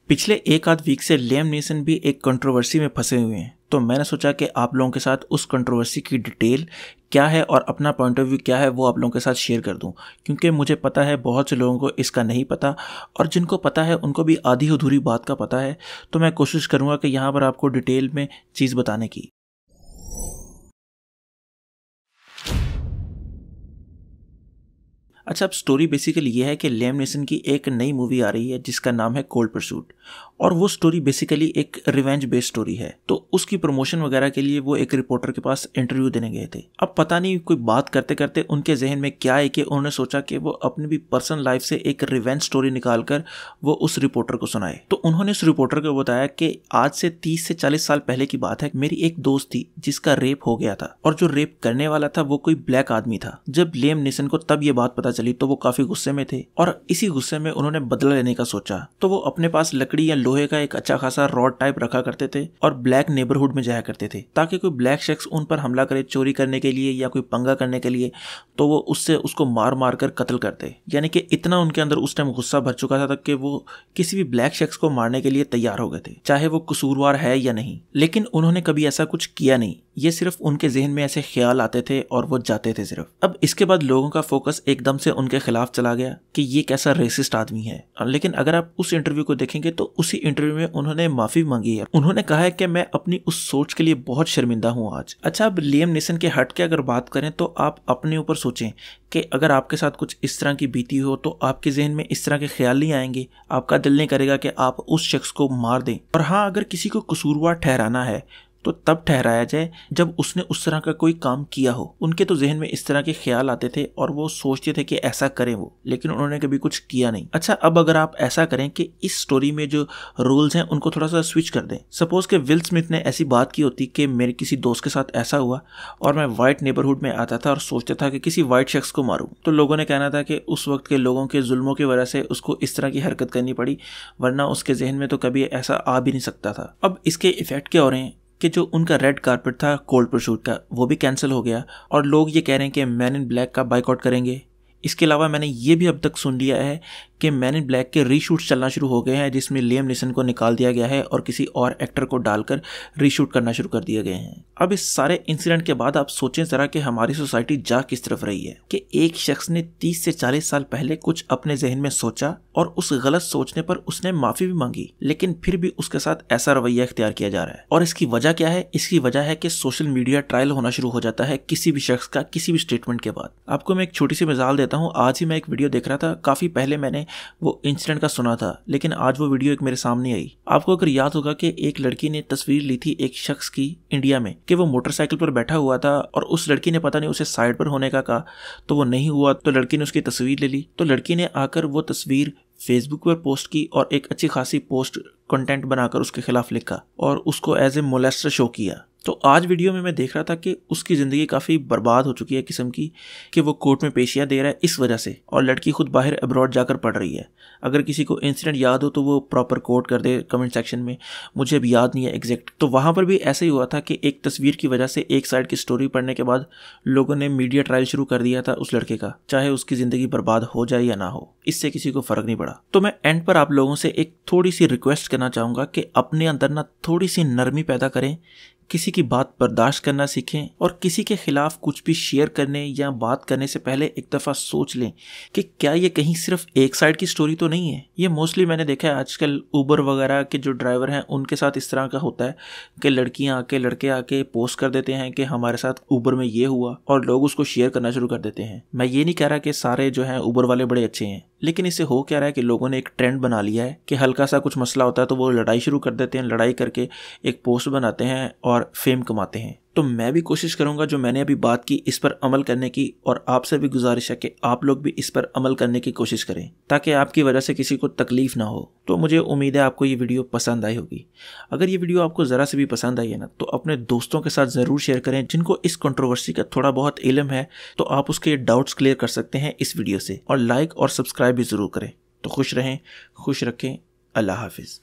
पिछले एक आध वीक से लियाम नीसन भी एक कंट्रोवर्सी में फंसे हुए हैं, तो मैंने सोचा कि आप लोगों के साथ उस कंट्रोवर्सी की डिटेल क्या है और अपना पॉइंट ऑफ व्यू क्या है वो आप लोगों के साथ शेयर कर दूं, क्योंकि मुझे पता है बहुत से लोगों को इसका नहीं पता और जिनको पता है उनको भी आधी अधूरी बात का पता है। तो मैं कोशिश करूंगा कि यहाँ पर आपको डिटेल में चीज़ बताने की। अच्छा, अब स्टोरी बेसिकली ये है कि लियाम नीसन की एक नई मूवी आ रही है जिसका नाम है कोल्ड परसूट, और वो स्टोरी बेसिकली एक रिवेंज बेस्ड स्टोरी है। तो उसकी प्रमोशन वगैरह के लिए वो एक रिपोर्टर के पास इंटरव्यू देने गए थे। अब पता नहीं कोई बात करते करते उनके जहन में क्या है कि उन्होंने सोचा कि वो अपनी भी पर्सनल लाइफ से एक रिवेंज स्टोरी निकालकर वो उस रिपोर्टर को सुनाए। तो उन्होंने उस रिपोर्टर को बताया कि आज से 30 से 40 साल पहले की बात है, मेरी एक दोस्त थी जिसका रेप हो गया था और जो रेप करने वाला था वो कोई ब्लैक आदमी था। जब लियाम नीसन को तब ये बात पता चली तो वो काफी गुस्से में थे और इसी गुस्से में उन्होंने बदला लेने का सोचा। तो वो अपने पास लकड़ी या लोहे का एक अच्छा खासा रॉड टाइप रखा करते थे और ब्लैक नेबरहुड में जाया करते थे ताकि कोई ब्लैक शख्स उन पर हमला करे चोरी करने के लिए या कोई पंगा करने के लिए, तो वो उसको मार मार कर कत्ल करते। यानी कि इतना उनके अंदर उस टाइम गुस्सा भर चुका था तक कि वो किसी भी ब्लैक शख्स को मारने के लिए तैयार हो गए थे, चाहे वो कसूरवार है या नहीं। लेकिन उन्होंने कभी ऐसा कुछ किया नहीं, ये सिर्फ उनके जहन में ऐसे ख्याल आते थे और वो जाते थे सिर्फ। अब इसके बाद लोगों का फोकस एकदम से उनके खिलाफ चला गया कि ये कैसा रेसिस्ट आदमी है। लेकिन अगर आप उस इंटरव्यू को देखेंगे तो उसी इंटरव्यू में उन्होंने माफी मांगी है। उन्होंने कहा है कि मैं अपनी उस सोच के लिए बहुत शर्मिंदा हूं आज। अच्छा, अब लियाम नीसन के हट के अगर बात करें तो आप अपने ऊपर सोचें कि अगर आपके साथ कुछ इस तरह की बीती हो तो आपके जहन में इस तरह के ख्याल नहीं आएंगे, आपका दिल नहीं करेगा कि आप उस शख्स को मार दें। और हाँ, अगर किसी को कसूरवार ठहराना है तो तब ठहराया जाए जब उसने उस तरह का कोई काम किया हो। उनके तो जहन में इस तरह के ख्याल आते थे और वो सोचते थे कि ऐसा करें वो, लेकिन उन्होंने कभी कुछ किया नहीं। अच्छा, अब अगर आप ऐसा करें कि इस स्टोरी में जो रूल्स हैं उनको थोड़ा सा स्विच कर दें। सपोज कि विल स्मिथ ने ऐसी बात की होती कि मेरे किसी दोस्त के साथ ऐसा हुआ और मैं वाइट नेबरहुड में आता था और सोचता था कि किसी वाइट शख्स को मारूं, तो लोगों ने कहना था कि उस वक्त के लोगों के जुल्मों की वजह से उसको इस तरह की हरकत करनी पड़ी, वरना उसके जहन में तो कभी ऐसा आ भी नहीं सकता था। अब इसके इफेक्ट क्या हो रहे हैं कि जो उनका रेड कारपेट था कोल्ड परसूट का वो भी कैंसिल हो गया और लोग ये कह रहे हैं कि मैन इन ब्लैक का बाइकआउट करेंगे। इसके अलावा मैंने ये भी अब तक सुन लिया है कि मैन इन ब्लैक के रीशूट्स चलना शुरू हो गए हैं जिसमें लियाम नीसन को निकाल दिया गया है और किसी और एक्टर को डालकर रीशूट करना शुरू कर दिए गए हैं। अब इस सारे इंसिडेंट के बाद आप सोचें जरा कि हमारी सोसाइटी जा किस तरफ रही है कि एक शख्स ने 30 से 40 साल पहले कुछ अपने जहन में सोचा और उस गलत सोचने पर उसने माफी भी मांगी, लेकिन फिर भी उसके साथ ऐसा रवैया इख्तियार किया जा रहा है। और इसकी वजह क्या है? इसकी वजह है कि सोशल मीडिया ट्रायल होना शुरू हो जाता है किसी भी शख्स का किसी भी स्टेटमेंट के बाद। आपको मैं एक छोटी सी मिसाल देता हूँ। आज ही मैं एक वीडियो देख रहा था, काफी पहले मैंने वो इंसिडेंट का सुना था, लेकिन आज वो वीडियो एक मेरे सामने आई। आपको अगर याद होगा कि एक लड़की ने तस्वीर ली थी एक शख्स की इंडिया में कि वो मोटरसाइकिल पर बैठा हुआ था और उस लड़की ने पता नहीं उसे साइड पर होने का कहा, तो वो नहीं हुआ, तो लड़की ने उसकी तस्वीर ले ली। तो लड़की ने आकर वो तस्वीर फेसबुक पर पोस्ट की और एक अच्छी खासी पोस्ट कंटेंट बनाकर उसके खिलाफ लिखा और उसको एज ए मोलेस्टर शो किया। तो आज वीडियो में मैं देख रहा था कि उसकी ज़िंदगी काफ़ी बर्बाद हो चुकी है किस्म की, कि वो कोर्ट में पेशियाँ दे रहा है इस वजह से, और लड़की खुद बाहर अब्रॉड जाकर पढ़ रही है। अगर किसी को इंसिडेंट याद हो तो वो प्रॉपर कोट कर दे कमेंट सेक्शन में, मुझे अभी याद नहीं है एग्जैक्ट। तो वहाँ पर भी ऐसे ही हुआ था कि एक तस्वीर की वजह से एक साइड की स्टोरी पढ़ने के बाद लोगों ने मीडिया ट्रायल शुरू कर दिया था उस लड़के का, चाहे उसकी ज़िंदगी बर्बाद हो जाए या ना हो, इससे किसी को फ़र्क नहीं पड़ा। तो मैं एंड पर आप लोगों से एक थोड़ी सी रिक्वेस्ट करना चाहूँगा कि अपने अंदर ना थोड़ी सी नरमी पैदा करें, किसी की बात बर्दाश्त करना सीखें और किसी के खिलाफ कुछ भी शेयर करने या बात करने से पहले एक दफ़ा सोच लें कि क्या ये कहीं सिर्फ एक साइड की स्टोरी तो नहीं है। ये मोस्टली मैंने देखा है आजकल उबर वगैरह के जो ड्राइवर हैं उनके साथ इस तरह का होता है कि लड़कियां आके लड़के आके पोस्ट कर देते हैं कि हमारे साथ उबर में ये हुआ और लोग उसको शेयर करना शुरू कर देते हैं। मैं ये नहीं कह रहा कि सारे जो हैं उबर वाले बड़े अच्छे हैं, लेकिन इससे हो क्या रहा है कि लोगों ने एक ट्रेंड बना लिया है कि हल्का सा कुछ मसला होता है तो वो लड़ाई शुरू कर देते हैं, लड़ाई करके एक पोस्ट बनाते हैं और फेम कमाते हैं। तो मैं भी कोशिश करूंगा जो मैंने अभी बात की इस पर अमल करने की, और आपसे भी गुजारिश है कि आप लोग भी इस पर अमल करने की कोशिश करें ताकि आपकी वजह से किसी को तकलीफ ना हो। तो मुझे उम्मीद है आपको ये वीडियो पसंद आई होगी। अगर ये वीडियो आपको ज़रा से भी पसंद आई है ना, तो अपने दोस्तों के साथ ज़रूर शेयर करें जिनको इस कंट्रोवर्सी का थोड़ा बहुत इल्म है, तो आप उसके डाउट्स क्लियर कर सकते हैं इस वीडियो से। और लाइक और सब्सक्राइब भी ज़रूर करें। तो खुश रहें, खुश रखें। अल्लाह हाफिज़।